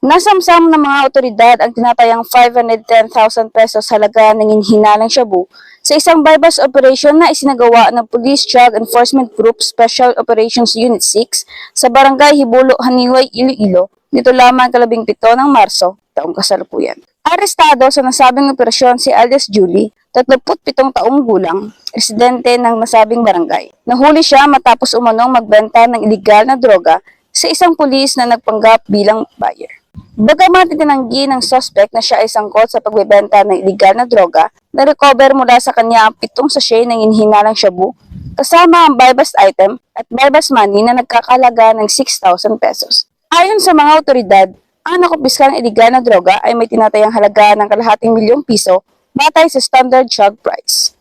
Nasamsam ng mga otoridad ang tinatayang 510,000 pesos halaga ng hinhinalang shabu sa isang bypass operation na isinagawa ng Police Drug Enforcement Group Special Operations Unit 6 sa Barangay Hibulo, Haniway, Iloilo, nito lamang 17 ng Marso, taong kasalukuyan. Arestado sa nasabing operasyon si alias Julie, 37 taong gulang, residente ng nasabing barangay. Nahuli siya matapos umanong magbenta ng iligal na droga sa isang pulis na nagpanggap bilang buyer. Bagamat itinanggi ng suspect na siya ay sangkot sa pagbebenta ng iligal na droga, na-recover mula sa kanya ang 7 sachet ng hinhinalang shabu, kasama ang buy-bust item at buy-bust money na nagkakalaga ng 6,000 pesos. Ayon sa mga otoridad, ang nakumpiskang iligal na droga ay may tinatayang halaga ng ₱250,000 batay sa standard drug price.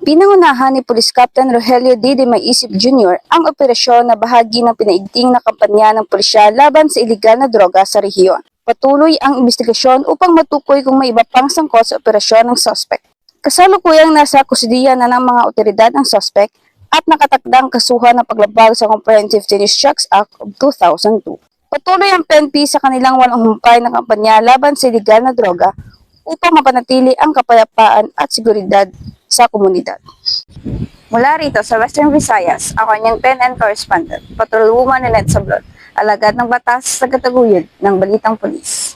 Pinangunahan ni Police Captain Rogelio D. de Maisip Jr. ang operasyon na bahagi ng pinaigting na kampanya ng pulisya laban sa iligal na droga sa rehiyon. Patuloy ang investigasyon upang matukoy kung may iba pang sangkot sa operasyon ng suspect. Kasalukuyang nasa kusidiya na ng mga otoridad ang suspect at nakatakdang kasuhan ng paglabag sa Comprehensive Teenage Drugs Act of 2002. Patuloy ang PNP sa kanilang walang humpay na kampanya laban sa iligal na droga upang mapanatili ang kapayapaan at seguridad sa komunidad. Mula rito sa Western Visayas, ako niyang PNN correspondent, patrolwoman Nanette Sablon, alagad ng batas sa kataguyod ng Balitang Pulis.